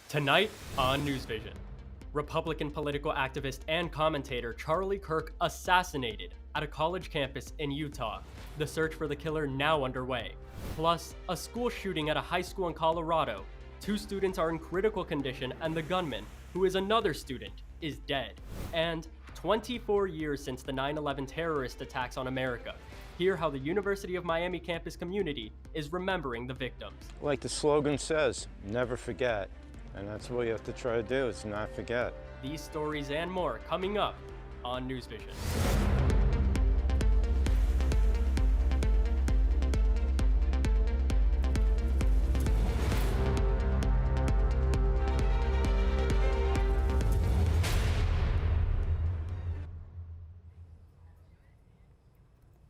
Tonight on NewsVision, Republican political activist and commentator Charlie Kirk assassinated at a college campus in Utah. The search for the killer now underway. Plus, a school shooting at a high school in Colorado. 2 students are in critical condition and the gunman, who is another student, is dead. And 24 years since the 9/11 terrorist attacks on America. Hear how the University of Miami campus community is remembering the victims. Like the slogan says, never forget. And that's what you have to try to do, is not forget. These stories and more coming up on NewsVision.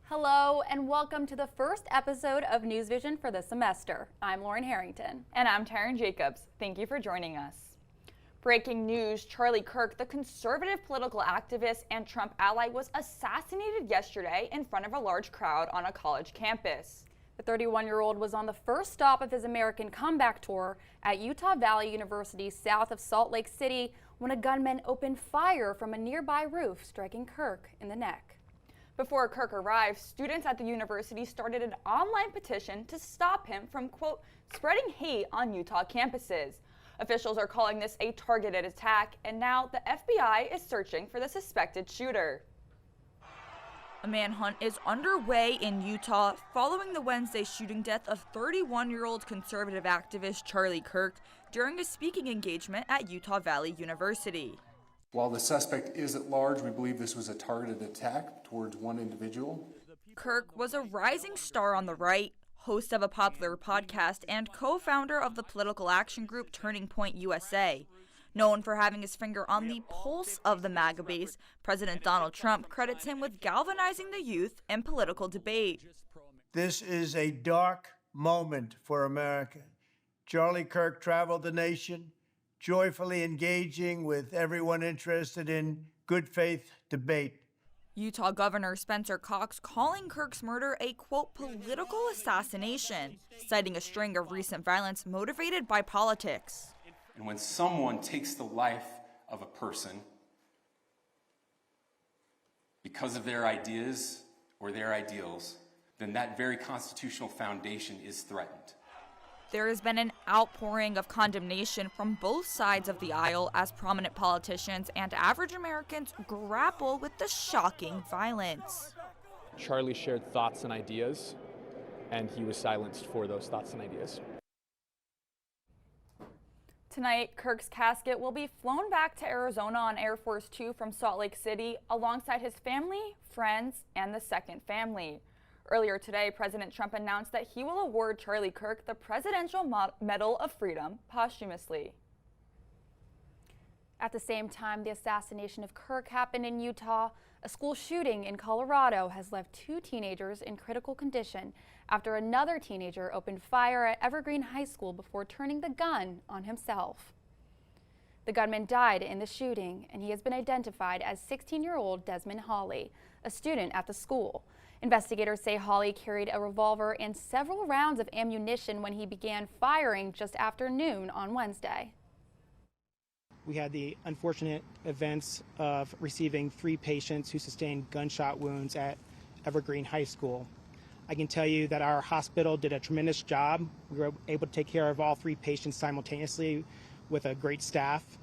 Hello and welcome to the first episode of NewsVision for the semester. I'm Lauren Harrington. And I'm Taryn Jacobs. Thank you for joining us. Breaking news, Charlie Kirk, the conservative political activist and Trump ally, was assassinated yesterday in front of a large crowd on a college campus. The 31-year-old was on the first stop of his American comeback tour at Utah Valley University south of Salt Lake City when a gunman opened fire from a nearby roof, striking Kirk in the neck. Before Kirk arrived, students at the university started an online petition to stop him from, quote, spreading hate on Utah campuses. Officials are calling this a targeted attack, and now the FBI is searching for the suspected shooter. A manhunt is underway in Utah following the Wednesday shooting death of 31-year-old conservative activist Charlie Kirk during a speaking engagement at Utah Valley University. While the suspect is at large, we believe this was a targeted attack towards one individual. Kirk was a rising star on the right, host of a popular podcast, and co-founder of the political action group Turning Point USA. Known for having his finger on the pulse of the MAGA base, President Donald Trump credits him with galvanizing the youth in political debate. This is a dark moment for America. Charlie Kirk traveled the nation, joyfully engaging with everyone interested in good faith debate. Utah Governor Spencer Cox calling Kirk's murder a, quote, political assassination, citing a string of recent violence motivated by politics. And when someone takes the life of a person because of their ideas or their ideals, then that very constitutional foundation is threatened. There has been an outpouring of condemnation from both sides of the aisle as prominent politicians and average Americans grapple with the shocking violence. Charlie shared thoughts and ideas, and he was silenced for those thoughts and ideas. Tonight, Kirk's casket will be flown back to Arizona on Air Force 2 from Salt Lake City alongside his family, friends, and the second family. Earlier today, President Trump announced that he will award Charlie Kirk the Presidential Medal of Freedom posthumously. At the same time the assassination of Kirk happened in Utah, a school shooting in Colorado has left 2 teenagers in critical condition after another teenager opened fire at Evergreen High School before turning the gun on himself. The gunman died in the shooting, and he has been identified as 16-year-old Desmond Hawley, a student at the school. Investigators say Hawley carried a revolver and several rounds of ammunition when he began firing just after noon on Wednesday. We had the unfortunate events of receiving 3 patients who sustained gunshot wounds at Evergreen High School. I can tell you that our hospital did a tremendous job. We were able to take care of all 3 patients simultaneously with a great staff.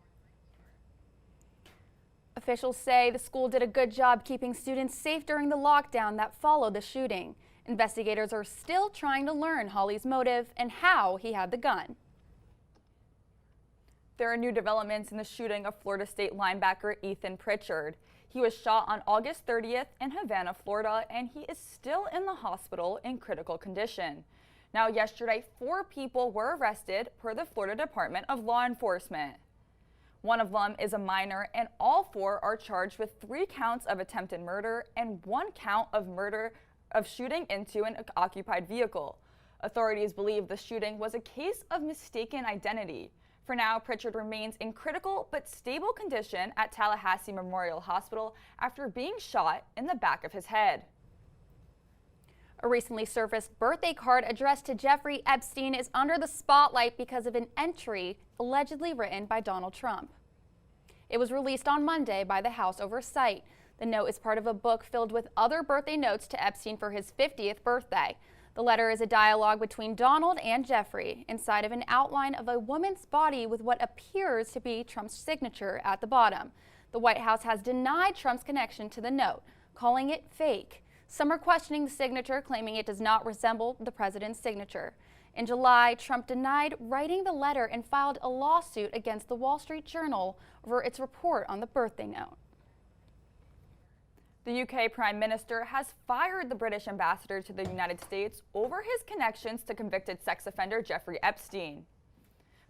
Officials say the school did a good job keeping students safe during the lockdown that followed the shooting. Investigators are still trying to learn Hawley's motive and how he had the gun. There are new developments in the shooting of Florida State linebacker Ethan Pritchard. He was shot on August 30th in Havana, Florida, and he is still in the hospital in critical condition. Now, yesterday, 4 people were arrested per the Florida Department of Law Enforcement. One of them is a minor, and all 4 are charged with 3 counts of attempted murder and 1 count of shooting into an occupied vehicle. Authorities believe the shooting was a case of mistaken identity. For now, Pritchard remains in critical but stable condition at Tallahassee Memorial Hospital after being shot in the back of his head. A recently surfaced birthday card addressed to Jeffrey Epstein is under the spotlight because of an entry allegedly written by Donald Trump. It was released on Monday by the House Oversight. The note is part of a book filled with other birthday notes to Epstein for his 50th birthday. The letter is a dialogue between Donald and Jeffrey inside of an outline of a woman's body with what appears to be Trump's signature at the bottom. The White House has denied Trump's connection to the note, calling it fake. Some are questioning the signature, claiming it does not resemble the president's signature. In July, Trump denied writing the letter and filed a lawsuit against the Wall Street Journal over its report on the birthday note. The UK Prime Minister has fired the British ambassador to the United States over his connections to convicted sex offender Jeffrey Epstein.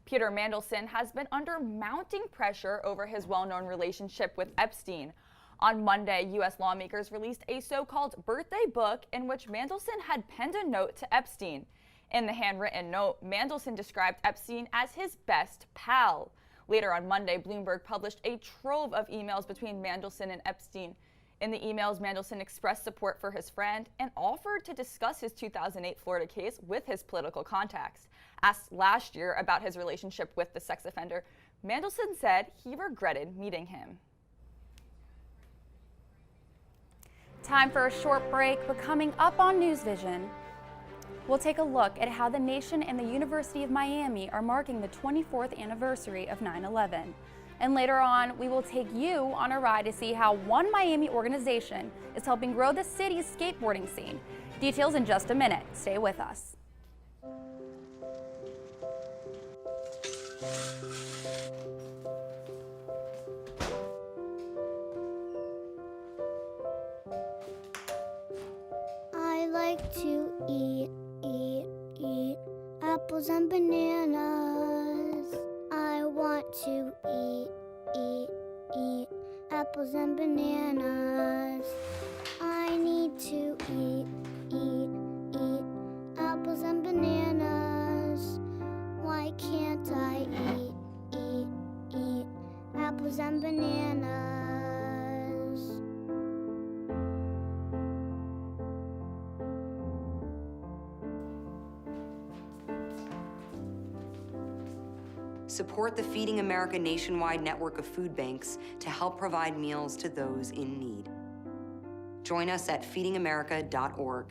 Peter Mandelson has been under mounting pressure over his well-known relationship with Epstein. On Monday, U.S. lawmakers released a so-called birthday book in which Mandelson had penned a note to Epstein. In the handwritten note, Mandelson described Epstein as his best pal. Later on Monday, Bloomberg published a trove of emails between Mandelson and Epstein. In the emails, Mandelson expressed support for his friend and offered to discuss his 2008 Florida case with his political contacts. Asked last year about his relationship with the sex offender, Mandelson said he regretted meeting him. Time for a short break, but coming up on NewsVision, we'll take a look at how the nation and the University of Miami are marking the 24th anniversary of 9/11. And later on, we will take you on a ride to see how one Miami organization is helping grow the city's skateboarding scene. Details in just a minute. Stay with us. I like to eat apples and bananas. I want to eat apples and bananas. I need to eat apples and bananas. Why can't I eat apples and bananas? Support the Feeding America nationwide network of food banks to help provide meals to those in need. Join us at feedingamerica.org.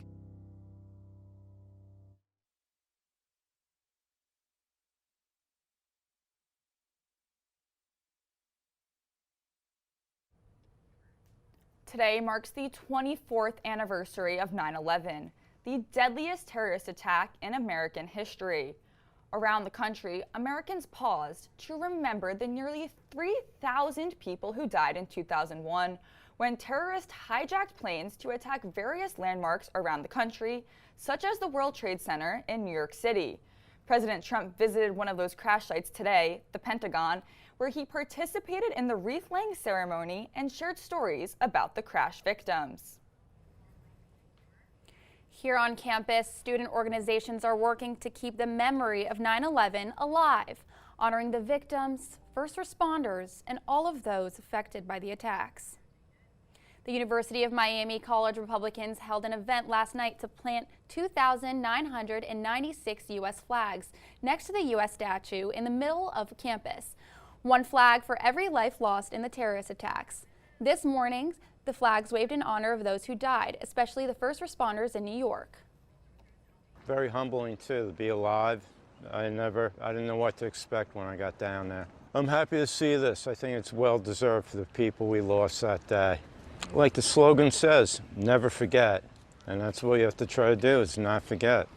Today marks the 24th anniversary of 9/11, the deadliest terrorist attack in American history. Around the country, Americans paused to remember the nearly 3,000 people who died in 2001 when terrorists hijacked planes to attack various landmarks around the country, such as the World Trade Center in New York City. President Trump visited one of those crash sites today, the Pentagon, where he participated in the wreath-laying ceremony and shared stories about the crash victims. Here on campus, student organizations are working to keep the memory of 9/11 alive, honoring the victims, first responders, and all of those affected by the attacks. The University of Miami College Republicans held an event last night to plant 2,996 U.S. flags next to the U.S. statue in the middle of campus. One flag for every life lost in the terrorist attacks. This morning, the flags waved in honor of those who died, especially the first responders in New York. Very humbling too to be alive. I didn't know what to expect when I got down there. I'm happy to see this. I think it's well deserved for the people we lost that day. Like the slogan says, never forget. And that's what you have to try to do, is not forget.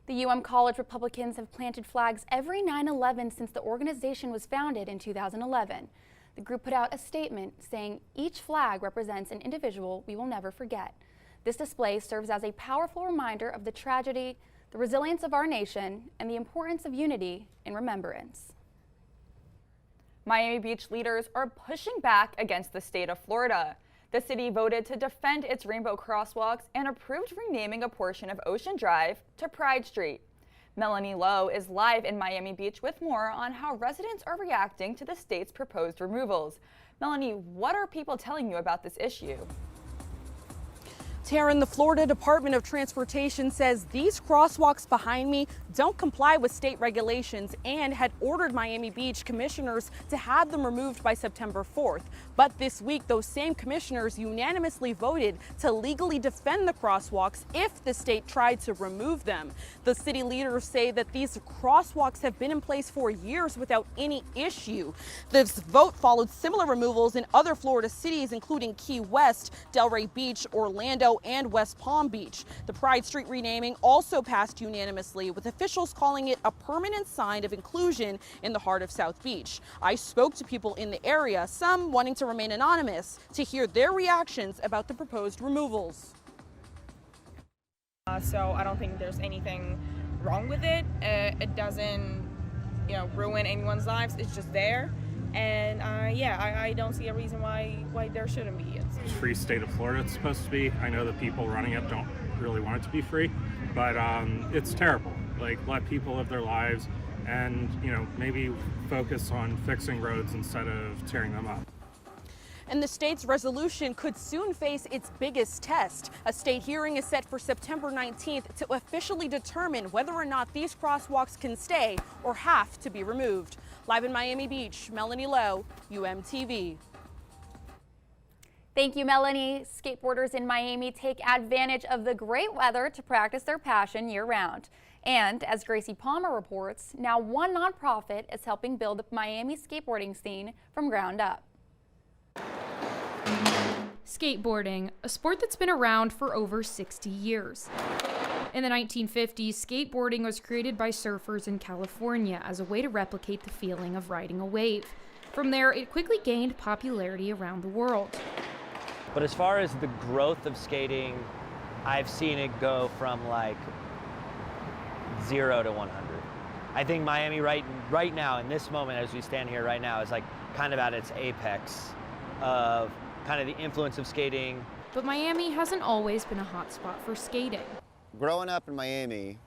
The UM College Republicans have planted flags every 9/11 since the organization was founded in 2011. The group put out a statement saying each flag represents an individual we will never forget. This display serves as a powerful reminder of the tragedy, the resilience of our nation, and the importance of unity in remembrance. Miami Beach leaders are pushing back against the state of Florida. The city voted to defend its rainbow crosswalks and approved renaming a portion of Ocean Drive to Pride Street. Melanie Lowe is live in Miami Beach with more on how residents are reacting to the state's proposed removals. Melanie, what are people telling you about this issue? Taryn, the Florida Department of Transportation says these crosswalks behind me don't comply with state regulations and had ordered Miami Beach commissioners to have them removed by September 4th. But this week, those same commissioners unanimously voted to legally defend the crosswalks if the state tried to remove them. The city leaders say that these crosswalks have been in place for years without any issue. This vote followed similar removals in other Florida cities, including Key West, Delray Beach, Orlando, and West Palm Beach. The Pride Street renaming also passed unanimously, with officials calling it a permanent sign of inclusion in the heart of South Beach. I spoke to people in the area, some wanting to remain anonymous, to hear their reactions about the proposed removals. So I don't think there's anything wrong with it. It doesn't, ruin anyone's lives. It's just there. And I don't see a reason why there shouldn't be. It's free state of Florida it's supposed to be. I know the people running it don't really want it to be free, but it's terrible. Like, let people live their lives and, maybe focus on fixing roads instead of tearing them up. And the state's resolution could soon face its biggest test. A state hearing is set for September 19th to officially determine whether or not these crosswalks can stay or have to be removed. Live in Miami Beach, Melanie Lowe, UMTV. Thank you, Melanie. Skateboarders in Miami take advantage of the great weather to practice their passion year-round. And as Gracie Palmer reports, now one nonprofit is helping build the Miami skateboarding scene from ground up. Skateboarding, a sport that's been around for over 60 years. In the 1950s, skateboarding was created by surfers in California as a way to replicate the feeling of riding a wave. From there, it quickly gained popularity around the world. But as far as the growth of skating, I've seen it go from like 0 to 100. I think Miami right now, in this moment as we stand here right now, is like kind of at its apex of kind of the influence of skating. But Miami hasn't always been a hot spot for skating. Growing up in Miami,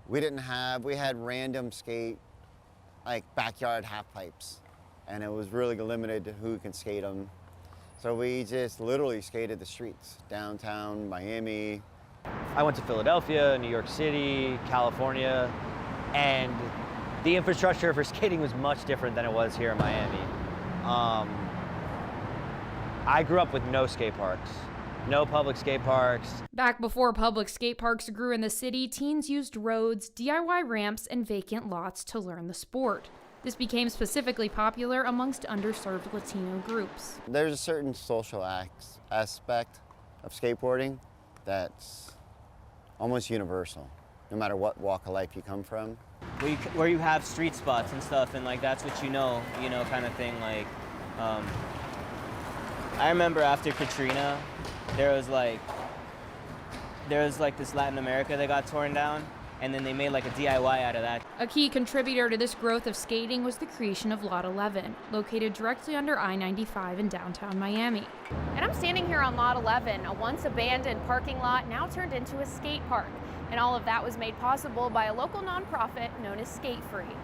we had random skate, like backyard half pipes, and it was really limited to who can skate them. So we just literally skated the streets, downtown Miami. I went to Philadelphia, New York City, California, and the infrastructure for skating was much different than it was here in Miami. I grew up with no skate parks. No public skate parks. Back before public skate parks grew in the city, teens used roads, DIY ramps, and vacant lots to learn the sport. This became specifically popular amongst underserved Latino groups. There's a certain social aspect of skateboarding that's almost universal, no matter what walk of life you come from. Where you have street spots and stuff, and like that's what kind of thing. Like, I remember after Katrina, there was like this Latin America that got torn down, and then they made like a DIY out of that. A key contributor to this growth of skating was the creation of Lot 11, located directly under I-95 in downtown Miami. And I'm standing here on Lot 11, a once abandoned parking lot now turned into a skate park. And all of that was made possible by a local nonprofit known as Skate Free.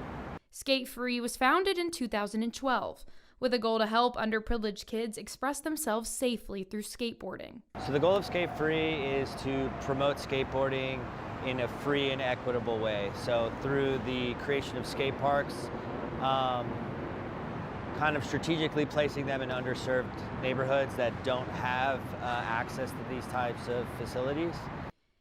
Skate Free was founded in 2012. With a goal to help underprivileged kids express themselves safely through skateboarding. So the goal of Skate Free is to promote skateboarding in a free and equitable way. So through the creation of skate parks, kind of strategically placing them in underserved neighborhoods that don't have access to these types of facilities.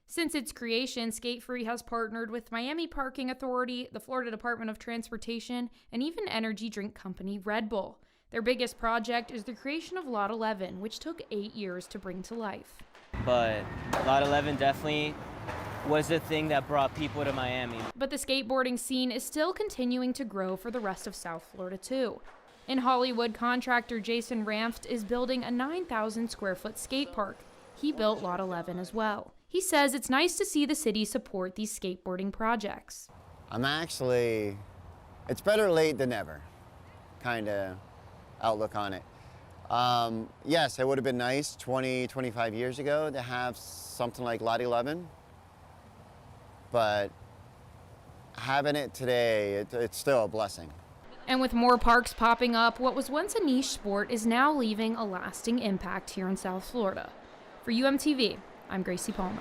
Since its creation, Skate Free has partnered with Miami Parking Authority, the Florida Department of Transportation, and even energy drink company Red Bull. Their biggest project is the creation of Lot 11, which took 8 years to bring to life. But Lot 11 definitely was the thing that brought people to Miami. But the skateboarding scene is still continuing to grow for the rest of South Florida too. In Hollywood, contractor Jason Ramft is building a 9,000 square foot skate park. He built Lot 11 as well. He says it's nice to see the city support these skateboarding projects. It's better late than never, kind of outlook on it. Yes, it would have been nice 20, 25 years ago to have something like Lot 11, but having it today, it's still a blessing. And with more parks popping up, what was once a niche sport is now leaving a lasting impact here in South Florida. For UMTV, I'm Gracie Palmer.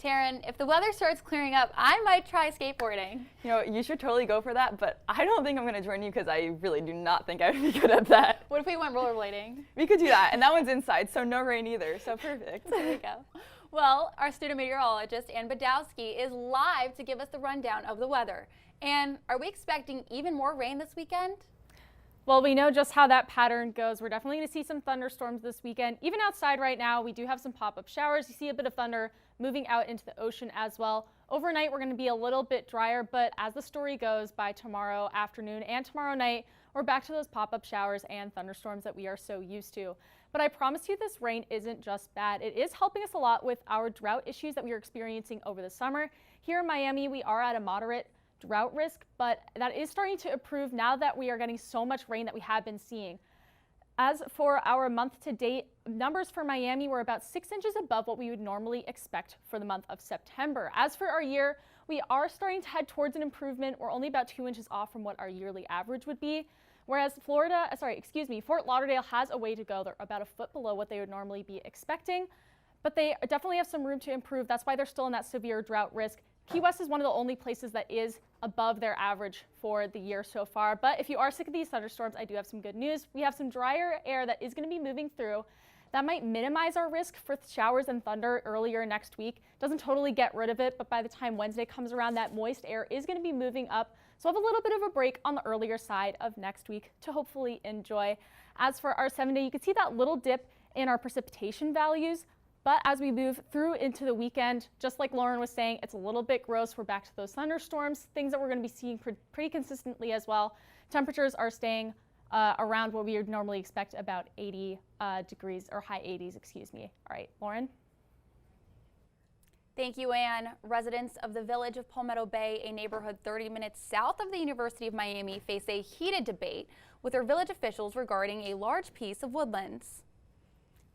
Taryn, if the weather starts clearing up, I might try skateboarding. You know, you should totally go for that, but I don't think I'm going to join you because I really do not think I would be good at that. What if we went rollerblading? We could do that, and that one's inside, so no rain either, so perfect. There we go. Well, our student meteorologist, Ann Badowski, is live to give us the rundown of the weather. And are we expecting even more rain this weekend? Well, we know just how that pattern goes. We're definitely going to see some thunderstorms this weekend. Even outside right now, we do have some pop-up showers. You see a bit of thunder moving out into the ocean as well. Overnight, we're going to be a little bit drier, but as the story goes, by tomorrow afternoon and tomorrow night, we're back to those pop-up showers and thunderstorms that we are so used to. But I promise you this rain isn't just bad. It is helping us a lot with our drought issues that we are experiencing over the summer. Here in Miami, we are at a moderate drought risk, but that is starting to improve now that we are getting so much rain that we have been seeing. As for our month to date numbers for Miami, we're about 6 inches above what we would normally expect for the month of September. As for our year, we are starting to head towards an improvement. We're only about 2 inches off from what our yearly average would be. Whereas Fort Lauderdale has a way to go. They're about a foot below what they would normally be expecting, but they definitely have some room to improve. That's why they're still in that severe drought risk. Key West is one of the only places that is above their average for the year so far. But if you are sick of these thunderstorms, I do have some good news. We have some drier air that is going to be moving through. That might minimize our risk for showers and thunder earlier next week. Doesn't totally get rid of it, but by the time Wednesday comes around, that moist air is going to be moving up. So have a little bit of a break on the earlier side of next week to hopefully enjoy. As for our 7-day, you can see that little dip in our precipitation values. But as we move through into the weekend, just like Lauren was saying, it's a little bit gross. We're back to those thunderstorms, things that we're going to be seeing pretty consistently as well. Temperatures are staying around what we would normally expect, about 80 degrees, or high 80s, excuse me. All right, Lauren? Thank you, Ann. Residents of the village of Palmetto Bay, a neighborhood 30 minutes south of the University of Miami, face a heated debate with their village officials regarding a large piece of woodlands.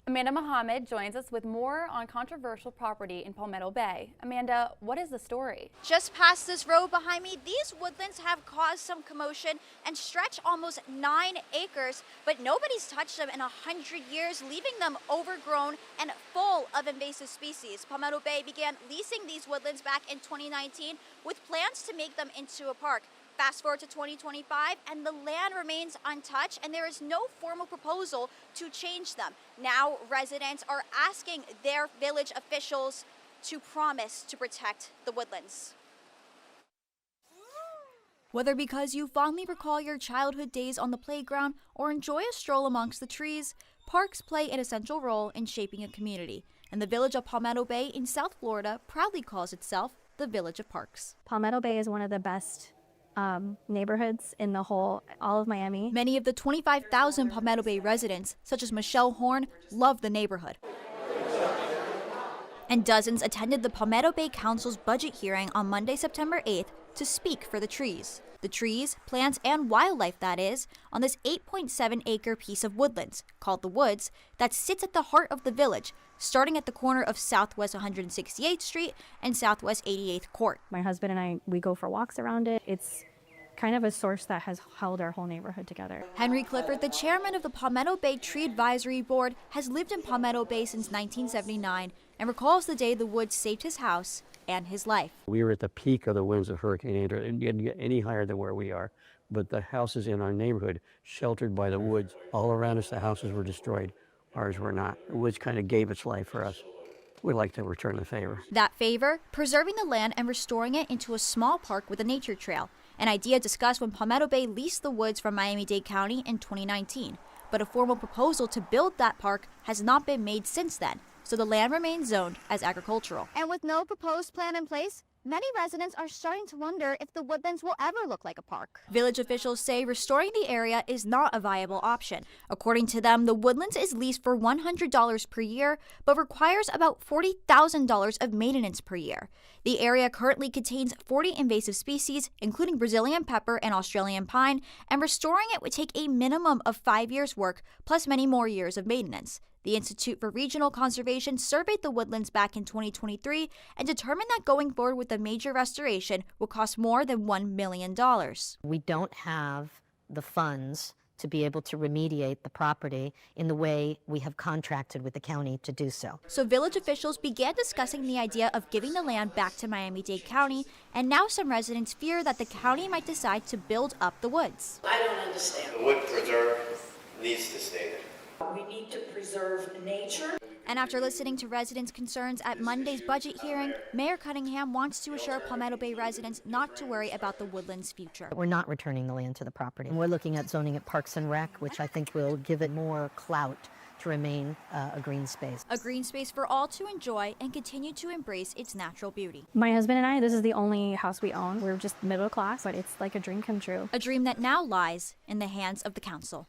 Amanda Mohammed joins us with more on controversial property in Palmetto Bay. Amanda, what is the story? Just past this road behind me, these woodlands have caused some commotion and stretch almost 9 acres, but nobody's touched them in 100 years, leaving them overgrown and full of invasive species. Palmetto Bay began leasing these woodlands back in 2019 with plans to make them into a park. Fast forward to 2025 and the land remains untouched and there is no formal proposal to change them. Now residents are asking their village officials to promise to protect the woodlands. Whether because you fondly recall your childhood days on the playground or enjoy a stroll amongst the trees, parks play an essential role in shaping a community. And the village of Palmetto Bay in South Florida proudly calls itself the Village of Parks. Palmetto Bay is one of the best neighborhoods in all of Miami. Many of the 25,000 Palmetto Bay residents, such as Michelle Horn, love the neighborhood. And dozens attended the Palmetto Bay Council's budget hearing on Monday, September 8th to speak for the trees. The trees, plants, and wildlife, that is, on this 8.7-acre piece of woodlands, called the Woods, that sits at the heart of the village, starting at the corner of Southwest 168th Street and Southwest 88th Court. My husband and I, we go for walks around it. It's kind of a source that has held our whole neighborhood together. Henry Clifford, the chairman of the Palmetto Bay Tree Advisory Board, has lived in Palmetto Bay since 1979 and recalls the day the Woods saved his house and his life. We were at the peak of the winds of Hurricane Andrew, and didn't get any higher than where we are. But the houses in our neighborhood, sheltered by the woods, all around us, the houses were destroyed. Ours were not. The woods kind of gave its life for us. We'd like to return the favor. That favor? Preserving the land and restoring it into a small park with a nature trail. An idea discussed when Palmetto Bay leased the woods from Miami-Dade County in 2019. But a formal proposal to build that park has not been made since then. So the land remains zoned as agricultural. And with no proposed plan in place, many residents are starting to wonder if the woodlands will ever look like a park. Village officials say restoring the area is not a viable option. According to them, the woodlands is leased for $100 per year, but requires about $40,000 of maintenance per year. The area currently contains 40 invasive species, including Brazilian pepper and Australian pine, and restoring it would take a minimum of 5 years' work, plus many more years of maintenance. The Institute for Regional Conservation surveyed the woodlands back in 2023 and determined that going forward with a major restoration would cost more than $1 million. We don't have the funds to be able to remediate the property in the way we have contracted with the county to do so. So village officials began discussing the idea of giving the land back to Miami-Dade County, and now some residents fear that the county might decide to build up the woods. I don't understand. The wood preserve needs to stay there. We need to preserve nature. And after listening to residents' concerns at Monday's budget hearing, Mayor Cunningham wants to assure Palmetto Bay residents not to worry about the woodland's future. We're not returning the land to the property. We're looking at zoning it Parks and Rec, which I think will give it more clout to remain a green space. A green space for all to enjoy and continue to embrace its natural beauty. My husband and I, this is the only house we own. We're just middle class, but it's like a dream come true. A dream that now lies in the hands of the council.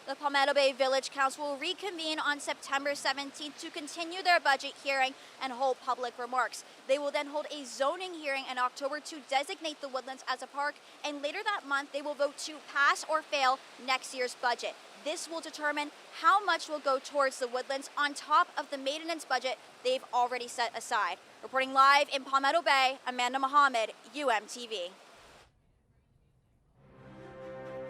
The Palmetto Bay Village Council will reconvene on September 17th to continue their budget hearing and hold public remarks. They will then hold a zoning hearing in October to designate the woodlands as a park, and later that month they will vote to pass or fail next year's budget. This will determine how much will go towards the woodlands on top of the maintenance budget they've already set aside. Reporting live in Palmetto Bay, Amanda Mohammed, UMTV.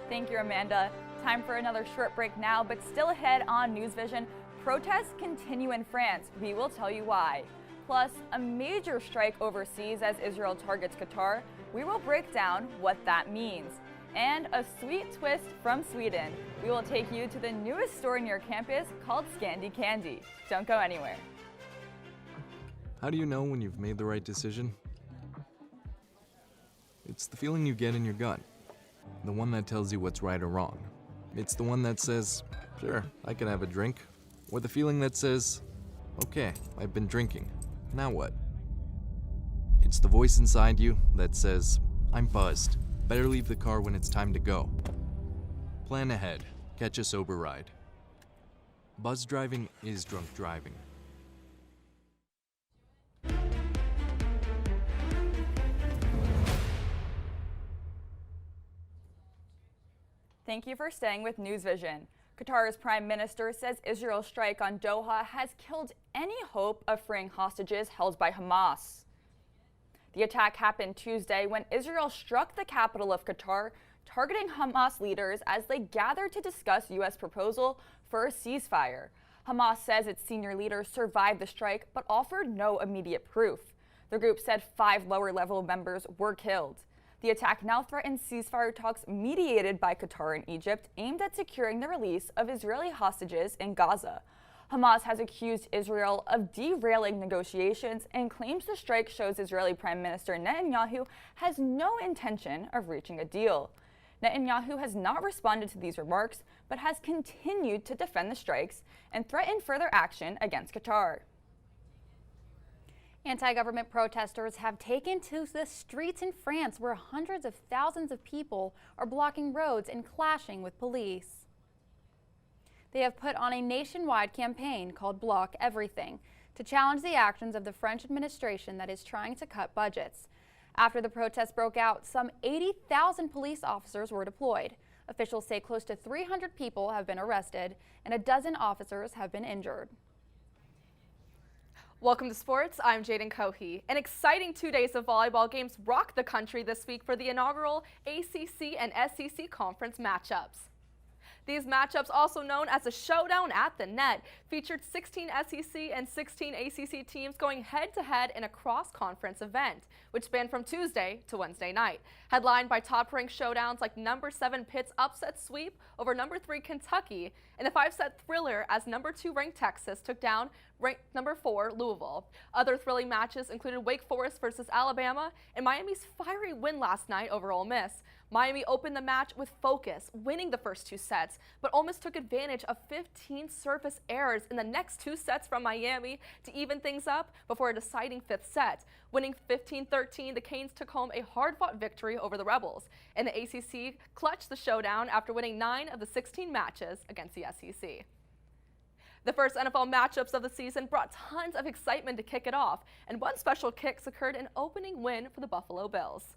Thank you, Amanda. Time for another short break now, but still ahead on NewsVision, protests continue in France. We will tell you why. Plus, a major strike overseas as Israel targets Qatar. We will break down what that means. And a sweet twist from Sweden. We will take you to the newest store near campus called Scandy Candy. Don't go anywhere. How do you know when you've made the right decision? It's the feeling you get in your gut. The one that tells you what's right or wrong. It's the one that says, sure, I can have a drink. Or the feeling that says, okay, I've been drinking. Now what? It's the voice inside you that says, I'm buzzed. Better leave the car when it's time to go. Plan ahead. Catch a sober ride. Buzz driving is drunk driving. Thank you for staying with NewsVision. Qatar's Prime Minister says Israel's strike on Doha has killed any hope of freeing hostages held by Hamas. The attack happened Tuesday when Israel struck the capital of Qatar, targeting Hamas leaders as they gathered to discuss U.S. proposal for a ceasefire. Hamas says its senior leaders survived the strike but offered no immediate proof. The group said 5 lower-level members were killed. The attack now threatens ceasefire talks mediated by Qatar and Egypt aimed at securing the release of Israeli hostages in Gaza. Hamas has accused Israel of derailing negotiations and claims the strike shows Israeli Prime Minister Netanyahu has no intention of reaching a deal. Netanyahu has not responded to these remarks, but has continued to defend the strikes and threaten further action against Qatar. Anti-government protesters have taken to the streets in France, where hundreds of thousands of people are blocking roads and clashing with police. They have put on a nationwide campaign called Block Everything to challenge the actions of the French administration that is trying to cut budgets. After the protests broke out, some 80,000 police officers were deployed. Officials say close to 300 people have been arrested and a dozen officers have been injured. Welcome to sports. I'm Jaden Cohey. An exciting 2 days of volleyball games rocked the country this week for the inaugural ACC and SEC conference matchups. These matchups, also known as a showdown at the net, featured 16 SEC and 16 ACC teams going head-to-head in a cross-conference event, which spanned from Tuesday to Wednesday night. Headlined by top-ranked showdowns like number 7 Pitt's upset sweep over number 3 Kentucky, and a 5-set thriller as number 2 ranked Texas took down ranked number 4 Louisville. Other thrilling matches included Wake Forest versus Alabama and Miami's fiery win last night over Ole Miss. Miami opened the match with focus, winning the first 2 sets, but Ole Miss took advantage of 15 service errors in the next 2 sets from Miami to even things up before a deciding 5th set. Winning 15-13, the Canes took home a hard-fought victory over the Rebels, and the ACC clutched the showdown after winning 9 of the 16 matches against the SEC. The first NFL matchups of the season brought tons of excitement to kick it off, and one special kick secured an opening win for the Buffalo Bills.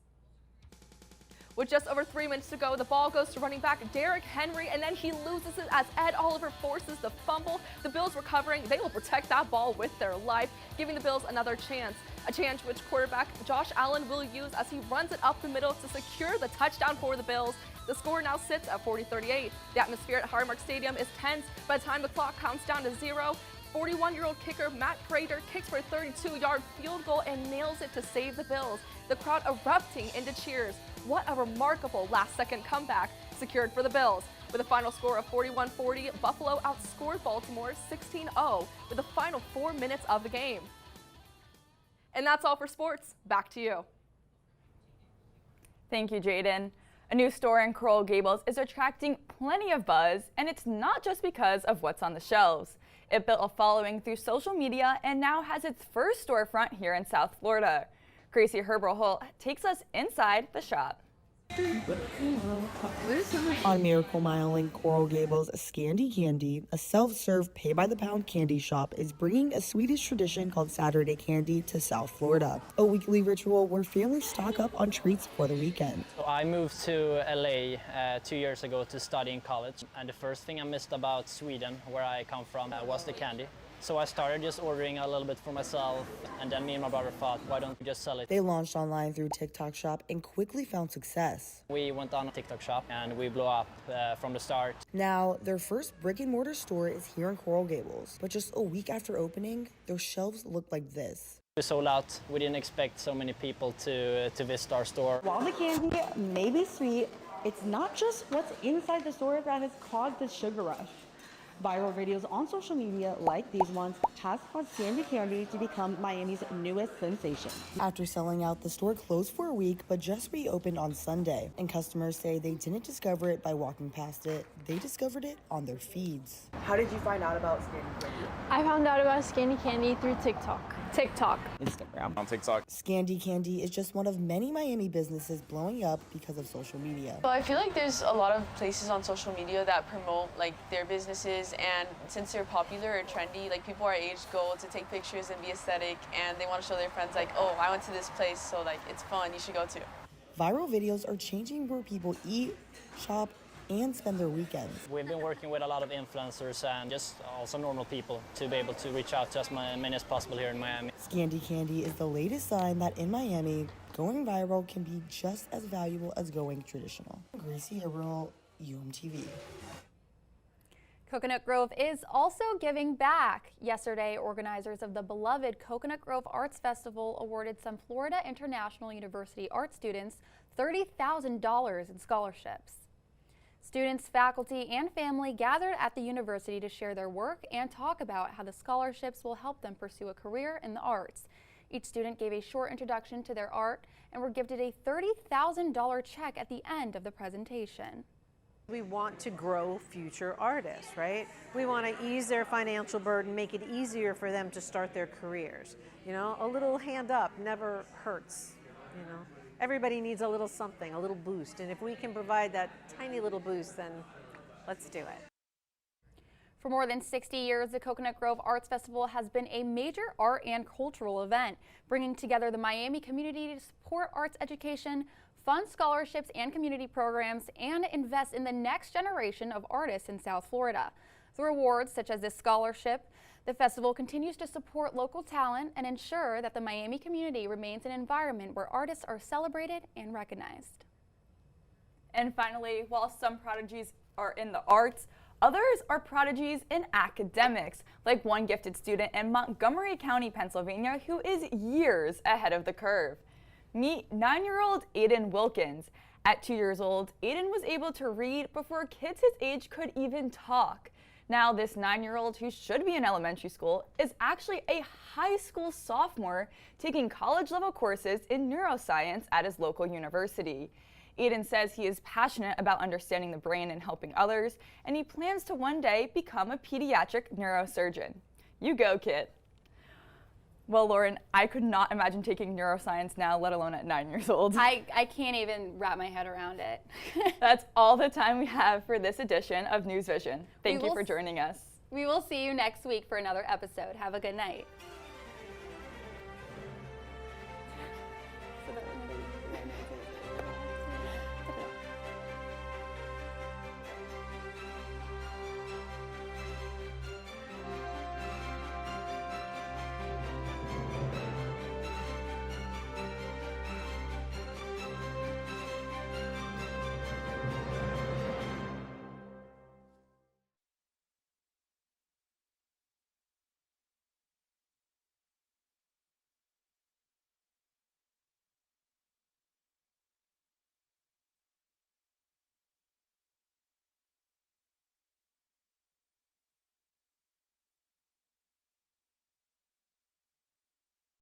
With just over 3 minutes to go, the ball goes to running back Derrick Henry, and then he loses it as Ed Oliver forces the fumble. The Bills recovering, they will protect that ball with their life, giving the Bills another chance. A chance which quarterback Josh Allen will use as he runs it up the middle to secure the touchdown for the Bills The score now sits at 40-38. The atmosphere at Highmark Stadium is tense. By the time the clock counts down to 0, 41-year-old kicker Matt Prater kicks for a 32-yard field goal and nails it to save the Bills. The crowd erupting into cheers. What a remarkable last-second comeback secured for the Bills. With a final score of 41-40, Buffalo outscored Baltimore 16-0 with the final 4 minutes of the game. And that's all for sports. Back to you. Thank you, Jaden. A new store in Coral Gables is attracting plenty of buzz, and it's not just because of what's on the shelves. It built a following through social media and now has its first storefront here in South Florida. Gracie Herberholt takes us inside the shop. On Miracle Mile in Coral Gables, Scandy Candy, a self-serve pay-by-the-pound candy shop, is bringing a Swedish tradition called Saturday Candy to South Florida, a weekly ritual where families stock up on treats for the weekend. So I moved to LA 2 years ago to study in college, and the first thing I missed about Sweden, where I come from, was the candy. So I started just ordering a little bit for myself, and then me and my brother thought, why don't we just sell it? They launched online through TikTok Shop and quickly found success. We went on a TikTok Shop and we blew up from the start. Now, their first brick-and-mortar store is here in Coral Gables, but just a week after opening, their shelves look like this. We sold out. We didn't expect so many people to visit our store. While the candy may be sweet, it's not just what's inside the store that has caused this sugar rush. Viral videos on social media like these ones has caused Scandy Candy to become Miami's newest sensation. After selling out, the store closed for a week but just reopened on Sunday. And customers say they didn't discover it by walking past it, they discovered it on their feeds. How did you find out about Scandy Candy? I found out about Scandy Candy through TikTok. Instagram. On TikTok. Scandy Candy is just one of many Miami businesses blowing up because of social media. So I feel like there's a lot of places on social media that promote like their businesses, and since they're popular or trendy, like people our age go to take pictures and be aesthetic, and they want to show their friends like, oh, I went to this place, so like it's fun, you should go too. Viral videos are changing where people eat, shop, and spend their weekends. We've been working with a lot of influencers and just also normal people to be able to reach out to as many as possible here in Miami. Scandy Candy is the latest sign that in Miami, going viral can be just as valuable as going traditional. Gracie Herberholt, UMTV. Coconut Grove is also giving back. Yesterday, organizers of the beloved Coconut Grove Arts Festival awarded some Florida International University art students $30,000 in scholarships. Students, faculty, and family gathered at the university to share their work and talk about how the scholarships will help them pursue a career in the arts. Each student gave a short introduction to their art and were gifted a $30,000 check at the end of the presentation. We want to grow future artists, right? We want to ease their financial burden, make it easier for them to start their careers. You know, a little hand up never hurts, you know. Everybody needs a little something, a little boost, and if we can provide that tiny little boost, then let's do it. For more than 60 years, the Coconut Grove Arts Festival has been a major art and cultural event, bringing together the Miami community to support arts education, fund scholarships and community programs, and invest in the next generation of artists in South Florida. Through awards such as this scholarship, the festival continues to support local talent and ensure that the Miami community remains an environment where artists are celebrated and recognized. And finally, while some prodigies are in the arts, others are prodigies in academics, like one gifted student in Montgomery County, Pennsylvania, who is years ahead of the curve. Meet 9-year-old Aiden Wilkins. At 2 years old, Aiden was able to read before kids his age could even talk. Now, this 9-year-old, who should be in elementary school, is actually a high school sophomore taking college-level courses in neuroscience at his local university. Aiden says he is passionate about understanding the brain and helping others, and he plans to one day become a pediatric neurosurgeon. You go, kid. Well, Lauren, I could not imagine taking neuroscience now, let alone at 9 years old. I can't even wrap my head around it. That's all the time we have for this edition of NewsVision. Thank you for joining us. We will see you next week for another episode. Have a good night.